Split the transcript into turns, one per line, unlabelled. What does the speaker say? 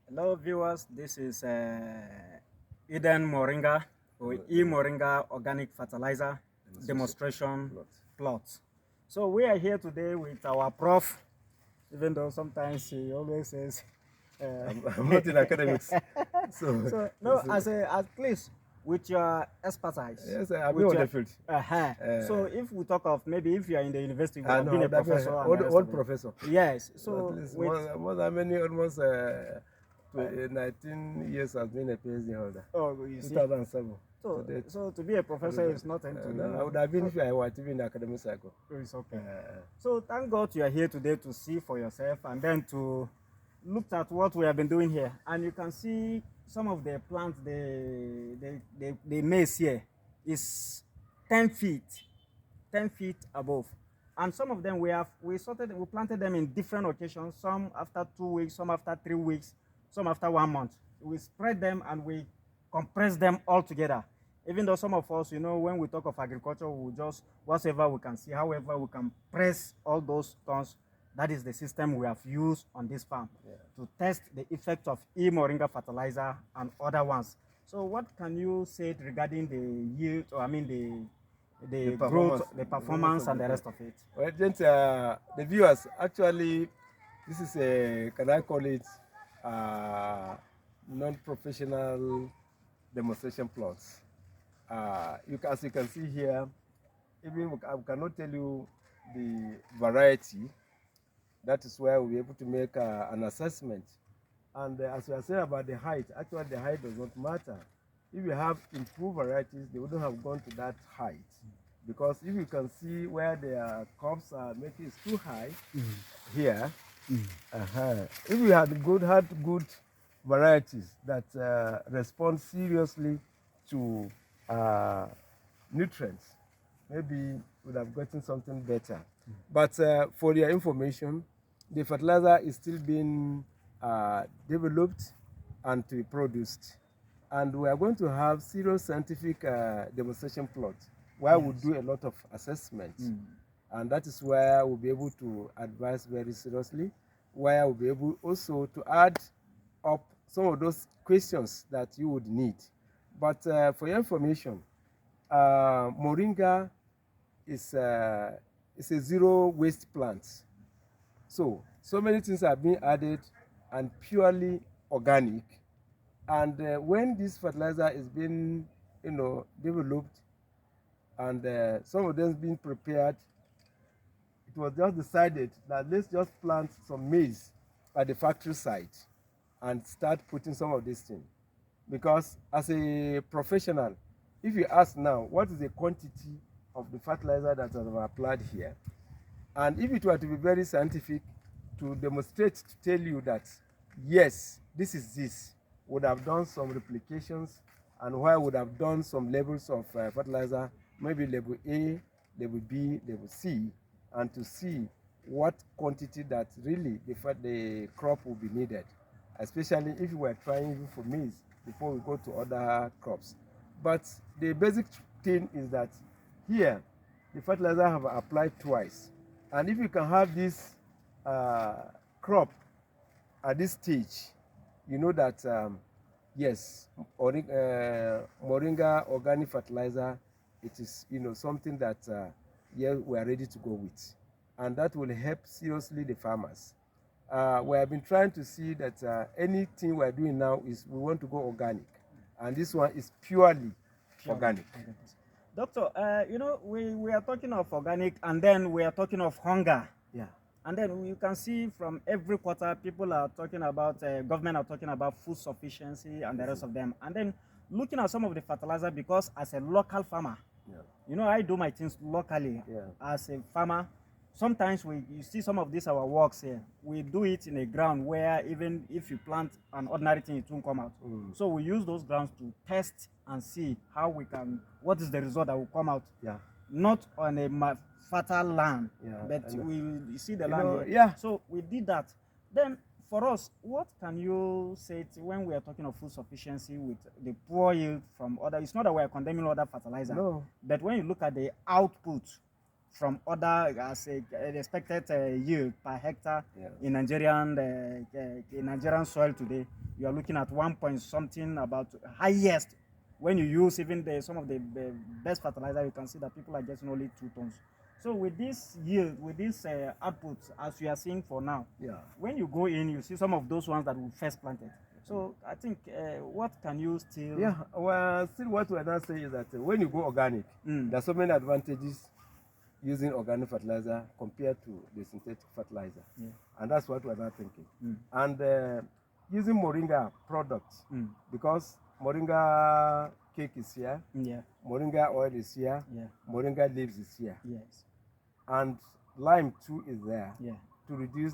Hello, viewers. This is Eden Moringa or E-Moringa Organic Fertilizer Demonstration Plot. So we are here today with our prof, even though sometimes he always says,
I'm not in academics.
so no, at least with your expertise.
Yes, I've been on the field.
So if we talk of maybe if you are in the university, you
I
have
know,
been a
I've been
professor.
old professor.
Yes.
So
So
at least
with
more than many, almost 19 years I've been a PhD holder.
you see.
2007.
So to be a professor is nothing to
No, I would have been if I were to be in the academic cycle.
It's okay. So thank God you are here today to see for yourself and then to look at what we have been doing here. And you can see some of the plants they maize here is 10 feet, 10 feet above. And some of them we planted them in different occasions, some after 2 weeks, some after 3 weeks, some after 1 month. We spread them and we compress them all together. Even though some of us, when we talk of agriculture, we just, whatever we can see, however we can press all those tons. That is the system we have used on this farm to test the effect of E-Moringa fertilizer and other ones. So what can you say regarding the yield, or I mean the growth, the performance, and the rest of it?
Well, then, the viewers, actually, this is a, can I call it, non-professional demonstration plots. As you can see here, even I cannot tell you the variety. That is where we'll be able to make an assessment. And as we are saying about the height, actually the height does not matter. If you have improved varieties, they wouldn't have gone to that height. Because if you can see where their crops are making it too high, here, if you had good varieties that respond seriously to nutrients, maybe would have gotten something better. But for your information, the fertilizer is still being developed and to be produced. And we are going to have serious scientific demonstration plots where we'll do a lot of assessments. And that is where we'll be able to advise very seriously, where we'll be able also to add up some of those questions that you would need. But for your information, Moringa is a zero waste plant. So many things are being added and purely organic. And when this fertilizer is being, developed and some of them being prepared, it was just decided that let's just plant some maize at the factory site and start putting some of these things. Because as a professional, if you ask now, what is the quantity of the fertilizer that has been applied here? And if it were to be very scientific, to demonstrate, to tell you that, yes, this is this, would have done some replications and where would have done some levels of fertilizer, maybe level A, level B, level C, and to see what quantity that really the crop will be needed, especially if we were trying even for maize before we go to other crops. But the basic thing is that here, the fertilizer have applied twice. And if you can have this crop at this stage, you know that, yes, Moringa organic fertilizer, it is, something that, yeah, we are ready to go with. And that will help seriously the farmers. We have been trying to see that anything we're doing now is we want to go organic. And this one is purely organic.
Doctor, we are talking of organic and then we are talking of hunger.
Yeah.
And then you can see from every quarter, people are talking about, government are talking about food sufficiency and the rest of them. And then looking at some of the fertilizer, because as a local farmer, I do my things locally as a farmer. Sometimes you see some of these our works here. We do it in a ground where even if you plant an ordinary thing, it won't come out. So we use those grounds to test and see what is the result that will come out.
Yeah.
Not on a fertile land, but we see the land here.
Yeah.
So we did that. Then for us, what can you say when we are talking of food sufficiency with the poor yield from other? It's not that we are condemning other fertilizer.
No.
But when you look at the output from other as a expected yield per hectare
Yeah.
in Nigerian soil today. You are looking at 1 point something, about highest. When you use even some of the best fertilizer, you can see that people are getting only 2 tons. So with this yield, with this output, as you are seeing for now,
Yeah.
when you go in, you see some of those ones that we first planted. So I think, what can you still?
Yeah, well, still what we're not saying is that when you go organic, there's so many advantages using organic fertilizer compared to the synthetic fertilizer.
Yeah.
And that's what we're not thinking. And using Moringa products, because Moringa cake is here,
Yeah.
Moringa oil is here,
Yeah.
Moringa leaves is here,
Yes.
and lime too is there
Yeah.
to reduce